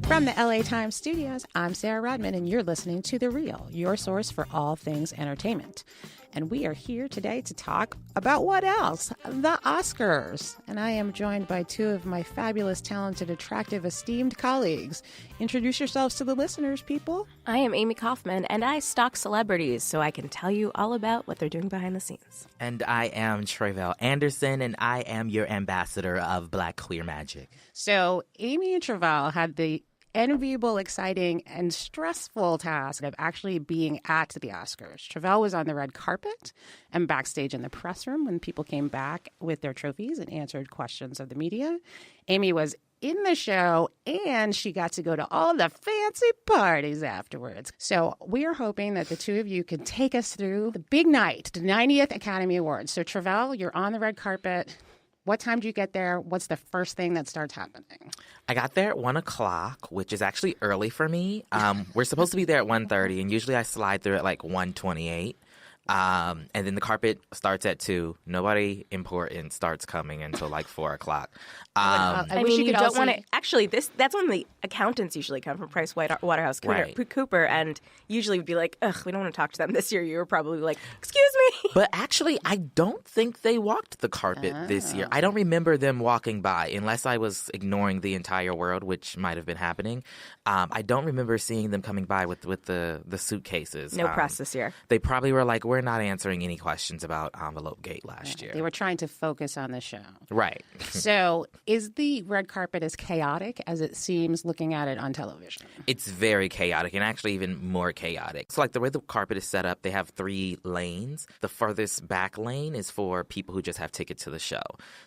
From the LA Times studios, I'm Sarah Rodman, and you're listening to The Real, your source for all things entertainment. And we are here today to talk about what else? The Oscars. And I am joined by two of my fabulous, talented, attractive, esteemed colleagues. Introduce yourselves to the listeners, people. I am Amy Kaufman, and I stalk celebrities so I can tell you all about what they're doing behind the scenes. And I am Tre'vell Anderson, and I am your ambassador of Black Queer Magic. So Amy and Tre'vell had the enviable, exciting, and stressful task of actually being at the Oscars. Tre'vell was on the red carpet and backstage in the press room when people came back with their trophies and answered questions of the media. Amy was in the show, and she got to go to all the fancy parties afterwards. So we are hoping that the two of you can take us through the big night, the 90th Academy Awards. So Tre'vell, you're on the red carpet. What time do you get there? What's the first thing that starts happening? I got there at 1 o'clock, which is actually early for me. We're supposed to be there at 1:30, and usually I slide through at like 1:28. And then the carpet starts at 2. Nobody important starts coming until like 4 o'clock. I mean, you don't want to. Actually, that's when the accountants usually come from Price Waterhouse Cooper, and usually would be like, ugh, we don't want to talk to them this year. You were probably like, excuse me. But actually, I don't think they walked the carpet this year. I don't remember them walking by, unless I was ignoring the entire world, which might have been happening. I don't remember seeing them coming by with the suitcases. No press this year. They probably were like, we're not answering any questions about Envelope Gate last year. They were trying to focus on the show. Right. So is the red carpet as chaotic as it seems looking at it on television? It's very chaotic, and actually even more chaotic. So like the way the carpet is set up, they have 3 lanes. The furthest back lane is for people who just have tickets to the show.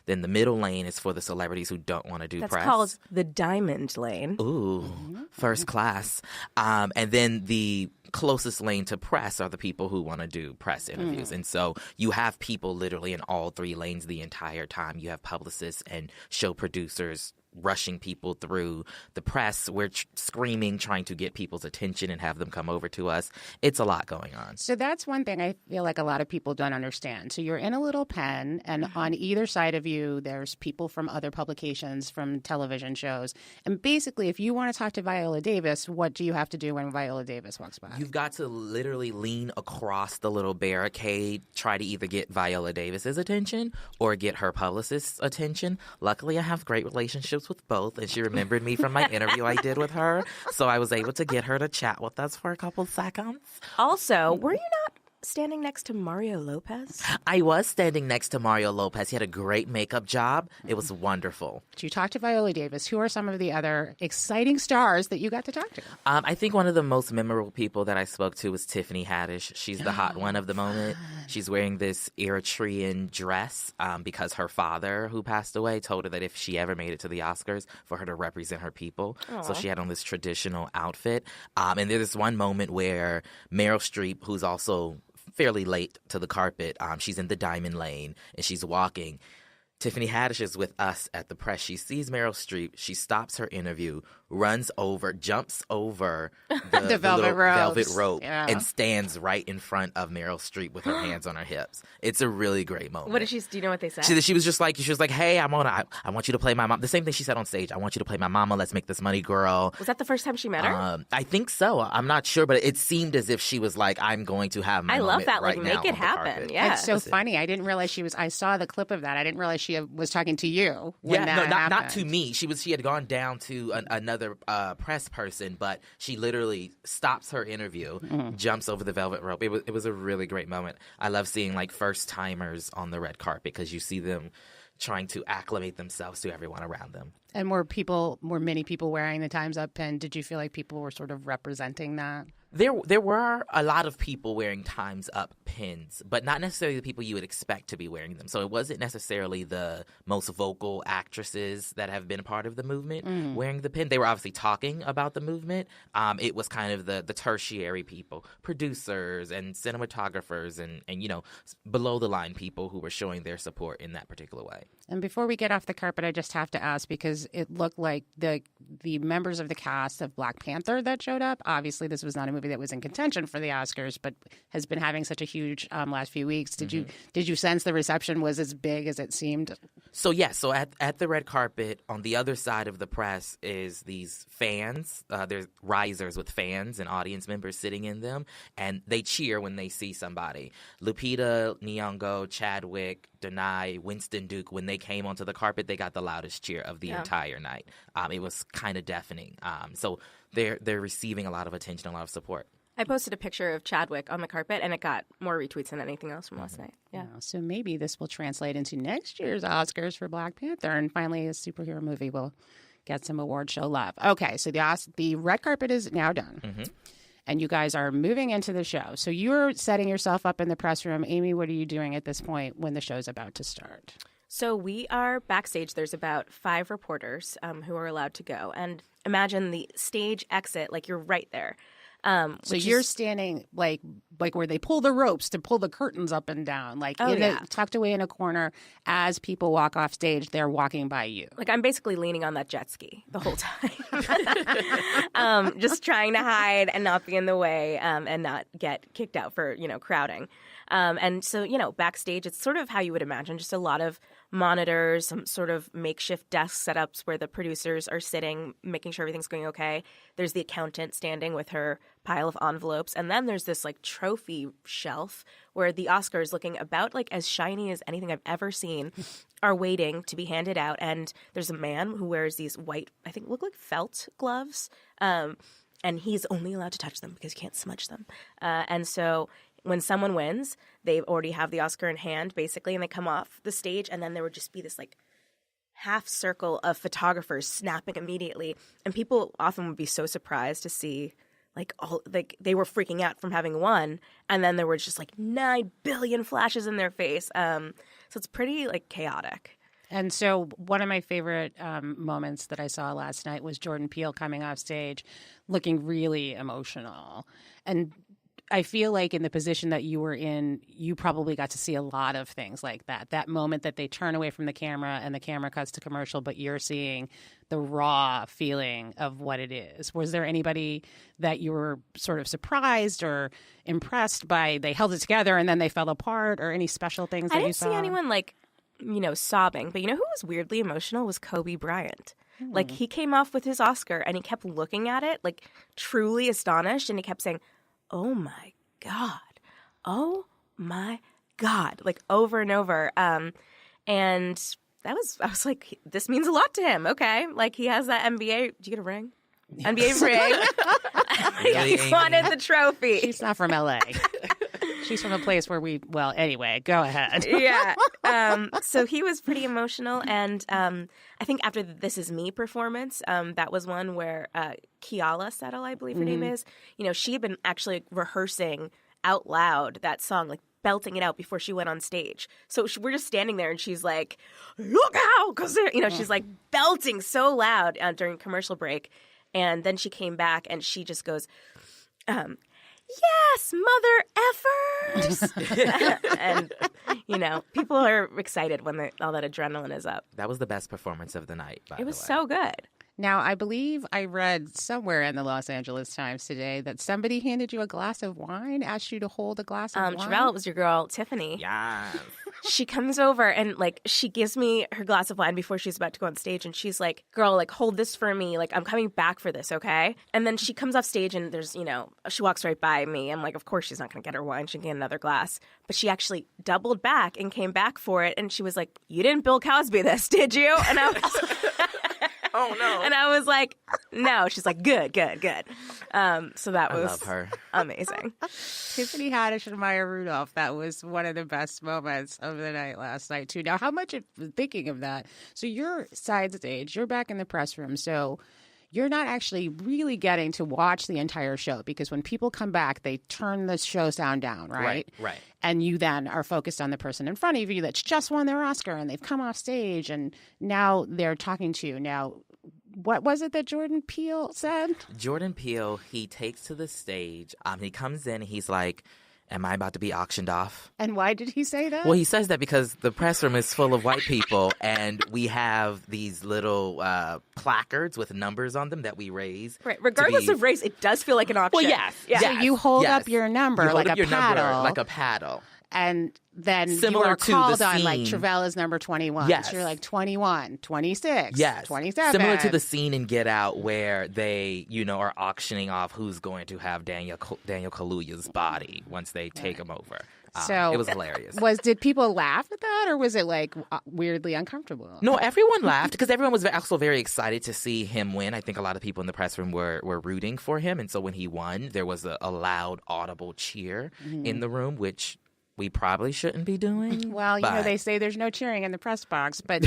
Then the middle lane is for the celebrities who don't want to do press. That's called the Diamond Lane. Ooh, first class. And then the closest lane to press are the people who want to do press interviews. And so you have people literally in all 3 lanes the entire time. You have publicists and show producers rushing people through the press. We're screaming, trying to get people's attention and have them come over to us. It's a lot going on. So that's one thing I feel like a lot of people don't understand. So you're in a little pen, and on either side of you, there's people from other publications, from television shows. And basically, if you want to talk to Viola Davis, what do you have to do when Viola Davis walks by? You've got to literally lean across the little barricade, try to either get Viola Davis's attention or get her publicist's attention. Luckily, I have great relationships with both, and she remembered me from my interview I did with her, so I was able to get her to chat with us for a couple seconds. Also, were you not standing next to Mario Lopez? I was standing next to Mario Lopez. He had a great makeup job. It was wonderful. You talked to Viola Davis. Who are some of the other exciting stars that you got to talk to? I think one of the most memorable people that I spoke to was Tiffany Haddish. She's the hot one of the moment. She's wearing this Eritrean dress because her father, who passed away, told her that if she ever made it to the Oscars, for her to represent her people. Aww. So she had on this traditional outfit. And there's this one moment where Meryl Streep, who's also fairly late to the carpet, she's in the diamond lane, and she's walking. Tiffany Haddish is with us at the press. She sees Meryl Streep. She stops her interview, runs over, jumps over the velvet rope, and stands right in front of Meryl Streep with her hands on her hips. It's a really great moment. What did she? Do you know what they said? She was like, hey, I want you to play my mom. The same thing she said on stage. I want you to play my mama. Let's make this money, girl. Was that the first time she met her? I think so. I'm not sure, but it seemed as if she was like, I'm going to have my moment. I love that. Right, like, make it happen. Yeah, it's so funny. I didn't realize she was. I saw the clip of that. I didn't realize she was talking to you. Not to me. She had gone down to another press person, but she literally stops her interview, jumps over the velvet rope. It was a really great moment. I love seeing like first timers on the red carpet because you see them trying to acclimate themselves to everyone around them. And were many people wearing the Time's Up pin? Did you feel like people were sort of representing that? There were a lot of people wearing Time's Up pins, but not necessarily the people you would expect to be wearing them. So it wasn't necessarily the most vocal actresses that have been a part of the movement wearing the pin. They were obviously talking about the movement. It was kind of the tertiary people, producers and cinematographers and below the line people who were showing their support in that particular way. And before we get off the carpet, I just have to ask, because it looked like the members of the cast of Black Panther that showed up. Obviously, this was not a movie that was in contention for the Oscars, but has been having such a huge last few weeks. Did you sense the reception was as big as it seemed? So at the red carpet, on the other side of the press is these fans. There's risers with fans and audience members sitting in them, and they cheer when they see somebody. Lupita Nyong'o, Chadwick, Denai, Winston Duke, when they came onto the carpet, they got the loudest cheer of the entire night. It was kind of deafening. So they're receiving a lot of attention, a lot of support. I posted a picture of Chadwick on the carpet, and it got more retweets than anything else from last night. Yeah. So maybe this will translate into next year's Oscars for Black Panther, and finally a superhero movie will get some award show love. Okay, so the red carpet is now done, and you guys are moving into the show. So you're setting yourself up in the press room. Amy, what are you doing at this point when the show's about to start? So we are backstage. There's about 5 reporters who are allowed to go. And imagine the stage exit, like you're right there. So you're standing like where they pull the ropes to pull the curtains up and down, like tucked away in a corner. As people walk off stage, they're walking by you. Like I'm basically leaning on that jet ski the whole time, just trying to hide and not be in the way and not get kicked out for crowding. And so backstage, it's sort of how you would imagine, just a lot of monitors, some sort of makeshift desk setups where the producers are sitting, making sure everything's going okay. There's the accountant standing with her pile of envelopes. And then there's this like trophy shelf where the Oscars, looking about like as shiny as anything I've ever seen, are waiting to be handed out. And there's a man who wears these white, I think look like felt gloves. And he's only allowed to touch them because he can't smudge them. And so when someone wins, they already have the Oscar in hand, basically, and they come off the stage, and then there would just be this, like, half circle of photographers snapping immediately. And people often would be so surprised to see, they were freaking out from having won, and then there were just, 9 billion flashes in their face. So it's pretty, chaotic. And so one of my favorite moments that I saw last night was Jordan Peele coming off stage looking really emotional. And I feel like in the position that you were in, you probably got to see a lot of things like that. That moment that they turn away from the camera and the camera cuts to commercial, but you're seeing the raw feeling of what it is. Was there anybody that you were sort of surprised or impressed by? They held it together and then they fell apart, or any special things that you saw? I didn't see anyone sobbing. But who was weirdly emotional was Kobe Bryant. He came off with his Oscar and he kept looking at it, truly astonished, and he kept saying, "Oh my God. Oh my God," over and over. And I was like, this means a lot to him. Okay. He has that NBA. Did you get a ring? NBA ring. He wanted the trophy. She's not from LA. She's from a place where anyway, go ahead. Yeah. So he was pretty emotional. And I think after the This Is Me performance, that was one where Keala Settle, I believe her name is, she had been actually rehearsing out loud that song, belting it out before she went on stage. So we're just standing there and she's like, "Look out!" Because, she's belting so loud during commercial break. And then she came back and she just goes, "Yes, mother effers." And, people are excited when all that adrenaline is up. That was the best performance of the night, by the way. It was so good. Now, I believe I read somewhere in the Los Angeles Times today that somebody handed you a glass of wine, asked you to hold a glass of wine. Travell, it was your girl, Tiffany. Yeah. She comes over and, she gives me her glass of wine before she's about to go on stage. And she's like, "Girl, hold this for me. I'm coming back for this, okay?" And then she comes off stage and there's, she walks right by me. I'm like, of course she's not going to get her wine. She can get another glass. But she actually doubled back and came back for it. And she was like, "You didn't Bill Cosby this, did you?" And I was "Oh, no." And I was like, "No." She's like, "Good, good, good." So that was love her. Amazing. Tiffany Haddish and Maya Rudolph, that was one of the best moments of the night last night, too. Now, thinking of that, so you're side stage, you're back in the press room, so you're not actually really getting to watch the entire show, because when people come back, they turn the show sound down, right? Right. And you then are focused on the person in front of you that's just won their Oscar and they've come off stage and now they're talking to you. Now, what was it that Jordan Peele said? Jordan Peele, he takes to the stage. He comes in, he's like, "Am I about to be auctioned off?" And why did he say that? Well, he says that because the press room is full of white people, and we have these little placards with numbers on them that we raise. Right. Regardless of race, it does feel like an auction. Well, yes. So you hold up your number like a paddle. Like a paddle. And then Similar you are to the called on, like, scene. Travell is number 21. Yes. So you're like 21, 26, Yes. 27. Similar to the scene in Get Out where they, are auctioning off who's going to have Daniel Kaluuya's body once they take him over. So it was hilarious. Did people laugh at that, or was it like weirdly uncomfortable? No, everyone laughed because everyone was also very excited to see him win. I think a lot of people in the press room were rooting for him. And so when he won, there was a loud, audible cheer in the room, which we probably shouldn't be doing. Well, they say there's no cheering in the press box, but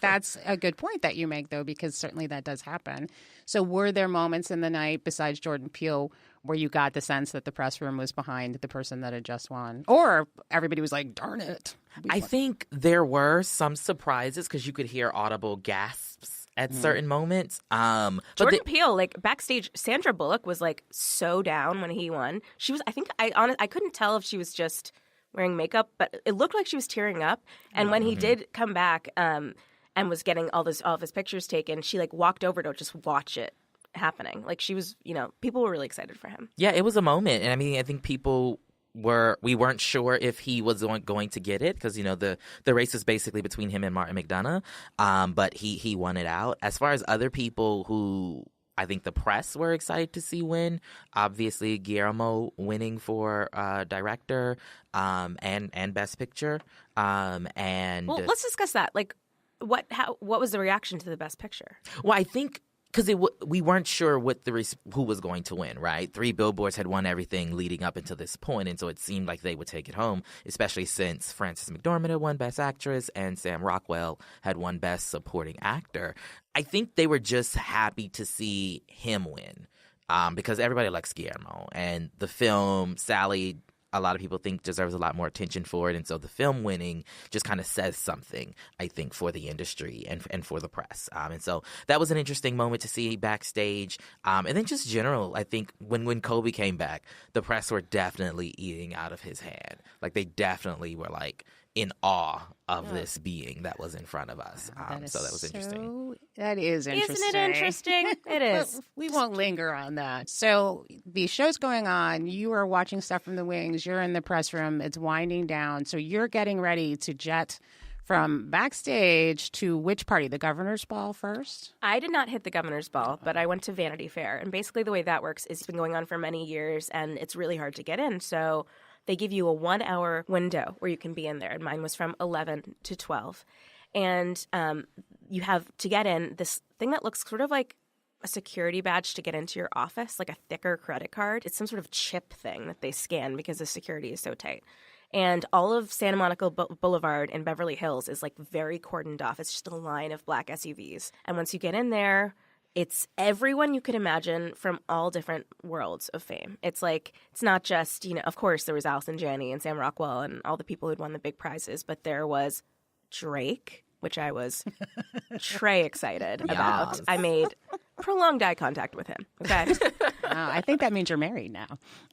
that's a good point that you make, though, because certainly that does happen. So were there moments in the night besides Jordan Peele where you got the sense that the press room was behind the person that had just won? Or everybody was like, darn it. I think there were some surprises because you could hear audible gasps at certain moments. Jordan Peele, like backstage, Sandra Bullock was like so down when he won. She was, I couldn't tell if she was just wearing makeup, but it looked like she was tearing up. And when he did come back and was getting all of his pictures taken, she like walked over to just watch it happening. Like she was, people were really excited for him. Yeah, it was a moment. And I mean, I think we weren't sure if he was going to get it because, the race is basically between him and Martin McDonough. But he won it out. As far as other people who I think the press were excited to see win, obviously Guillermo winning for director and Best Picture. Well, let's discuss that. Like, what was the reaction to the Best Picture? Well, I think because we weren't sure who was going to win, right? 3 Billboards had won everything leading up until this point, and so it seemed like they would take it home, especially since Frances McDormand had won Best Actress and Sam Rockwell had won Best Supporting Actor. I think they were just happy to see him win because everybody likes Guillermo, and the film, Sally, a lot of people think deserves a lot more attention for it. And so the film winning just kind of says something, I think, for the industry and for the press. And so that was an interesting moment to see backstage. And then just general, I think when Kobe came back, the press were definitely eating out of his hand. Like they definitely were like in awe of this being that was in front of us. So that was interesting. That is interesting. Isn't it interesting? It is. We won't linger on that. So the show's going on. You are watching stuff from the wings. You're in the press room. It's winding down. So you're getting ready to jet from backstage to which party? The governor's ball first? I did not hit the governor's ball, but I went to Vanity Fair. And basically the way that works is it's been going on for many years, and it's really hard to get in. So they give you a 1-hour window where you can be in there. And mine was from 11 to 12. And you have to get in this thing that looks sort of like a security badge to get into your office, like a thicker credit card. It's some sort of chip thing that they scan because the security is so tight. And all of Santa Monica Boulevard in Beverly Hills is like very cordoned off. It's just a line of black SUVs. And once you get in there, it's everyone you could imagine from all different worlds of fame. It's like, it's not just, of course there was Allison Janney and Sam Rockwell and all the people who'd won the big prizes, but there was Drake, which I was très excited about. I made prolonged eye contact with him. Okay. I think that means you're married now.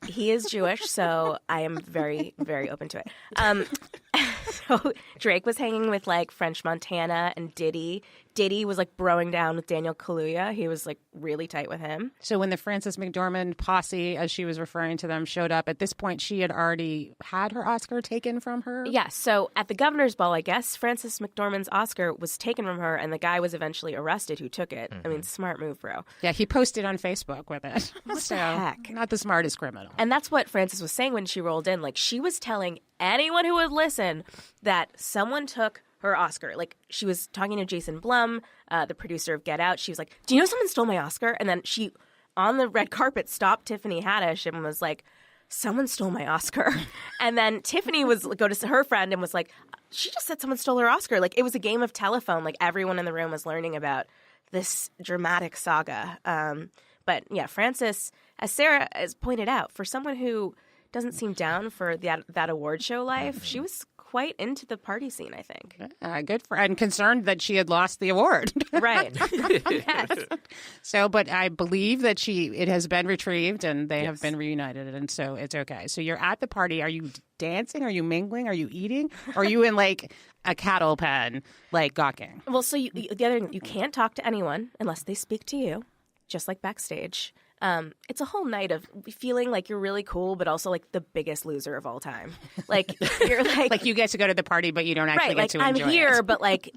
He is Jewish, so I am very, very open to it. So Drake was hanging with like French Montana and Diddy. Diddy was like broing down with Daniel Kaluuya. He was like really tight with him. So when the Frances McDormand posse, as she was referring to them, showed up, at this point she had already had her Oscar taken from her? Yeah, so at the governor's ball, I guess, Frances McDormand's Oscar was taken from her and the guy was eventually arrested who took it. I mean, smart move, bro. Yeah, he posted on Facebook with it. What the heck? Not the smartest criminal. And that's what Frances was saying when she rolled in. Like, she was telling anyone who would listen that someone took her Oscar. Like, she was talking to Jason Blum, the producer of Get Out. She was like, do you know someone stole my Oscar? And then she, on the red carpet, stopped Tiffany Haddish and was like, someone stole my Oscar. And then Tiffany was go to her friend and was like, she just said someone stole her Oscar. Like, it was a game of telephone. Like, everyone in the room was learning about this dramatic saga. But yeah, Frances, as Sarah has pointed out, for someone who doesn't seem down for that award show life, she was quite into the party scene, I think. Good for and concerned that she had lost the award. Right. Yes. So, but I believe that it has been retrieved and they have been reunited, and so it's okay. So you're at the party. Are you dancing? Are you mingling? Are you eating? Or are you in like a cattle pen, like gawking? Well, so the other thing, you can't talk to anyone unless they speak to you, just like backstage. it's a whole night of feeling like you're really cool, but also like the biggest loser of all time. Like you're like Like you get to go to the party, but you don't actually right, get like to I'm enjoy here, it. but like